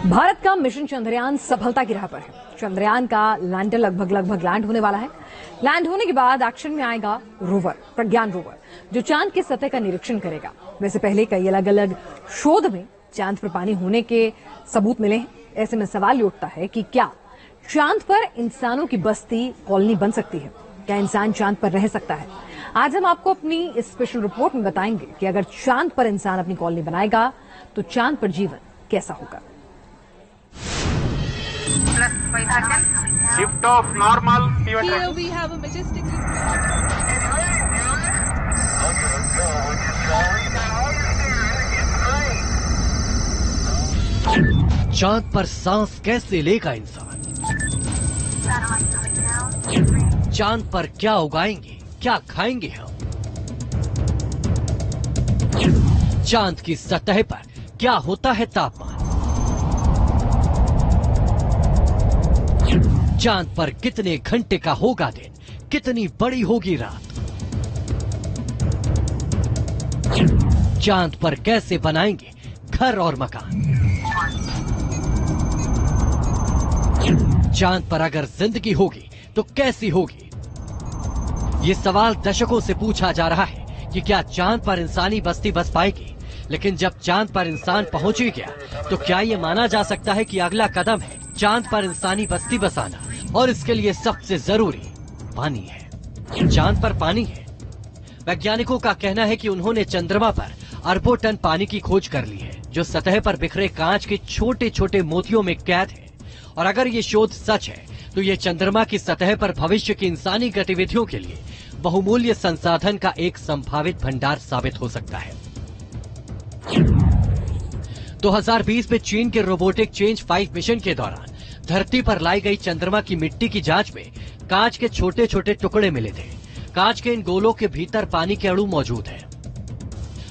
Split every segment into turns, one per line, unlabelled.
भारत का मिशन चंद्रयान सफलता की राह पर है। चंद्रयान का लैंडर लगभग लैंड होने वाला है। लैंड होने के बाद एक्शन में आएगा रोवर, प्रज्ञान रोवर, जो चांद की सतह का निरीक्षण करेगा। वैसे पहले कई अलग अलग शोध में चांद पर पानी होने के सबूत मिले हैं। ऐसे में सवाल ये उठता है कि क्या चांद पर इंसानों की बस्ती, कॉलोनी बन सकती है? क्या इंसान चांद पर रह सकता है? आज हम आपको अपनी इस स्पेशल रिपोर्ट में बताएंगे कि अगर चांद पर इंसान अपनी कॉलोनी बनाएगा तो चांद पर जीवन कैसा होगा।
Shift off normal.
Here we have a majestic.
चांद पर सांस कैसे लेगा इंसान? चांद पर क्या उगाएंगे, क्या खाएंगे हम? चांद की सतह पर क्या होता है तापमान? चांद पर कितने घंटे का होगा दिन, कितनी बड़ी होगी रात? चांद पर कैसे बनाएंगे घर और मकान? चांद पर अगर जिंदगी होगी तो कैसी होगी? ये सवाल दशकों से पूछा जा रहा है कि क्या चांद पर इंसानी बस्ती बस पाएगी। लेकिन जब चांद पर इंसान पहुंच ही गया तो क्या ये माना जा सकता है कि अगला कदम है चांद पर इंसानी बस्ती बसाना? और इसके लिए सबसे जरूरी पानी है। चांद पर पानी है। वैज्ञानिकों का कहना है कि उन्होंने चंद्रमा पर अरबों टन पानी की खोज कर ली है, जो सतह पर बिखरे कांच के छोटे छोटे मोतियों में कैद है। और अगर ये शोध सच है तो ये चंद्रमा की सतह पर भविष्य की इंसानी गतिविधियों के लिए बहुमूल्य संसाधन का एक संभावित भंडार साबित हो सकता है। 2020 में चीन के रोबोटिक चेंज 5 मिशन के दौरान धरती पर लाई गई चंद्रमा की मिट्टी की जांच में कांच के छोटे छोटे टुकड़े मिले थे। कांच के इन गोलों के भीतर पानी के अणु मौजूद हैं।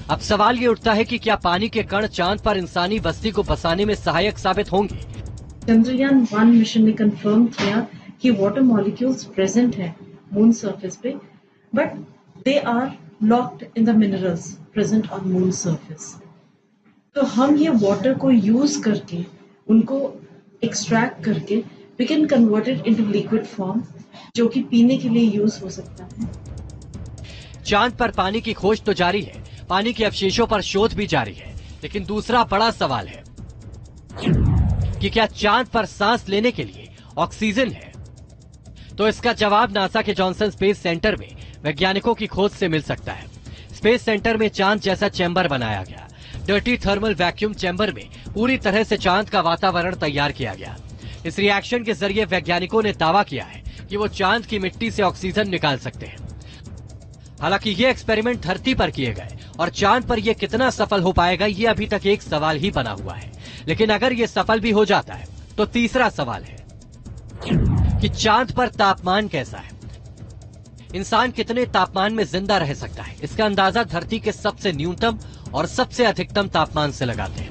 अब सवाल ये उठता है कि क्या पानी के कण चांद पर इंसानी बस्ती को बसाने में सहायक साबित होंगे?
चंद्रयान 1 मिशन ने कंफर्म किया कि वाटर मॉलिक्यूल्स प्रेजेंट हैं मून सरफेस पे, but they are locked in the minerals present on moon surface. तो हम ये वाटर को यूज करके, उनको एक्सट्रैक्ट करके, we can convert it into liquid form, जो कि पीने के लिए यूज हो सकता है।
चांद पर पानी की खोज तो जारी है, पानी के अवशेषों पर शोध भी जारी है, लेकिन दूसरा बड़ा सवाल है कि क्या चांद पर सांस लेने के लिए ऑक्सीजन है? तो इसका जवाब नासा के जॉनसन स्पेस सेंटर में वैज्ञानिकों की खोज से मिल सकता है। स्पेस सेंटर में चांद जैसा चैम्बर बनाया गया। डर्टी थर्मल वैक्यूम चैम्बर में पूरी तरह से चांद का वातावरण तैयार किया गया। इस रिएक्शन के जरिए वैज्ञानिकों ने दावा किया है कि वो चांद की मिट्टी से ऑक्सीजन निकाल सकते हैं। हालांकि ये एक्सपेरिमेंट धरती पर किए गए और चांद पर यह कितना सफल हो पाएगा, ये अभी तक एक सवाल ही बना हुआ है। लेकिन अगर ये सफल भी हो जाता है तो तीसरा सवाल है कि चांद पर तापमान कैसा है? इंसान कितने तापमान में जिंदा रह सकता है? इसका अंदाजा धरती के सबसे न्यूनतम और सबसे अधिकतम तापमान से लगाते हैं।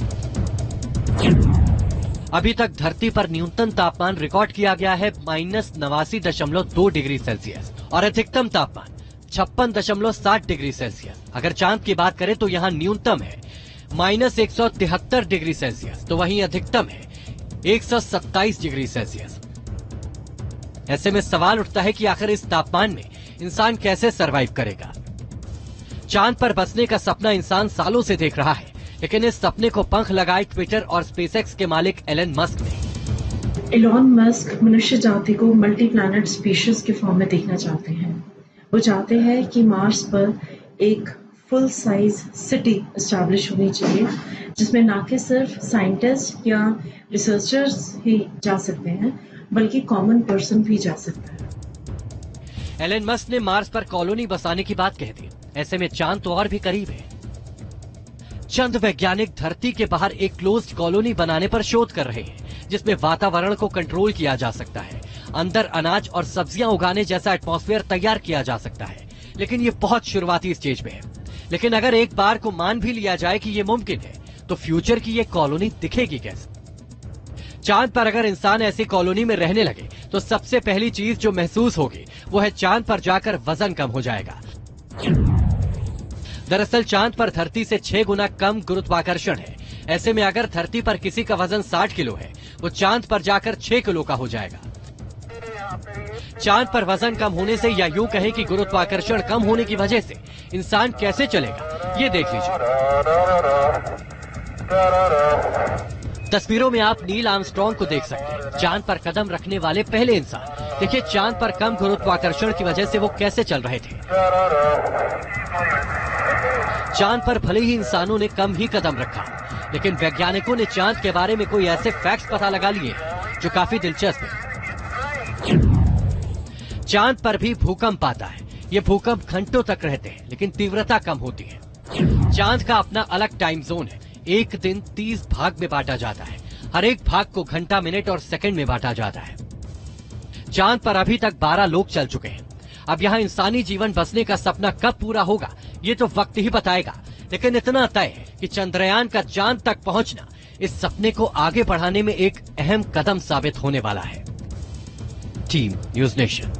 अभी तक धरती पर न्यूनतम तापमान रिकॉर्ड किया गया है -89.2 डिग्री सेल्सियस और अधिकतम तापमान 56.7 डिग्री सेल्सियस। अगर चांद की बात करें तो यहाँ न्यूनतम है -173 डिग्री सेल्सियस, तो वहीं अधिकतम है 127 डिग्री सेल्सियस। ऐसे में सवाल उठता है कि आखिर इस तापमान में इंसान कैसे सरवाइव करेगा? चांद पर बसने का सपना इंसान सालों से देख रहा है, लेकिन इस सपने को पंख लगाए ट्विटर और स्पेसएक्स के मालिक एलन मस्क ने।
एलन मस्क मनुष्य जाति को मल्टी प्लैनेट स्पीशीज के फॉर्म में देखना चाहते हैं। वो चाहते हैं कि मार्स पर एक फुल साइज सिटी एस्टैब्लिश होनी चाहिए, जिसमें ना कि सिर्फ साइंटिस्ट या रिसर्चर्स ही जा सकते हैं, बल्कि कॉमन पर्सन भी जा सकता है।
एलन मस्क ने मार्स पर कॉलोनी बसाने की बात कह दी। ऐसे में चांद तो और भी करीब है। चंद वैज्ञानिक धरती के बाहर एक क्लोज्ड कॉलोनी बनाने पर शोध कर रहे हैं, जिसमें वातावरण को कंट्रोल किया जा सकता है, अंदर अनाज और सब्जियां उगाने जैसा एटमॉस्फेयर तैयार किया जा सकता है। लेकिन ये बहुत शुरुआती स्टेज में है। लेकिन अगर एक बार को मान भी लिया जाए कि ये मुमकिन है, तो फ्यूचर की ये कॉलोनी दिखेगी कैसे? चांद पर अगर इंसान ऐसी कॉलोनी में रहने लगे तो सबसे पहली चीज जो महसूस होगी वो है चांद पर जाकर वजन कम हो जाएगा। दरअसल चांद पर धरती से 6 गुना कम गुरुत्वाकर्षण है, ऐसे में अगर धरती पर किसी का वजन 60 किलो है, वो चांद पर जाकर 6 किलो का हो जाएगा। चांद पर वजन कम होने से या यूं कहें कि गुरुत्वाकर्षण कम होने की वजह से इंसान कैसे चलेगा, ये देख लीजिए। तस्वीरों में आप नील आर्मस्ट्रांग को देख सकते हैं, चांद पर कदम रखने वाले पहले इंसान। देखिए चांद पर कम गुरुत्वाकर्षण की वजह से वो कैसे चल रहे थे। चांद पर भले ही इंसानों ने कम ही कदम रखा, लेकिन वैज्ञानिकों ने चांद के बारे में कोई ऐसे फैक्ट्स पता लगा लिए जो काफी दिलचस्प है। चांद पर भी भूकंप आता है। ये भूकंप घंटों तक रहते हैं, लेकिन तीव्रता कम होती है। चांद का अपना अलग टाइम जोन है। एक दिन 30 भाग में बांटा जाता है। हर एक भाग को घंटा, मिनट और सेकंड में बांटा जाता है। चांद पर अभी तक 12 लोग चल चुके हैं। अब यहाँ इंसानी जीवन बसने का सपना कब पूरा होगा, ये तो वक्त ही बताएगा। लेकिन इतना तय है कि चंद्रयान का चांद तक पहुंचना इस सपने को आगे बढ़ाने में एक अहम कदम साबित होने वाला है। Team news nation.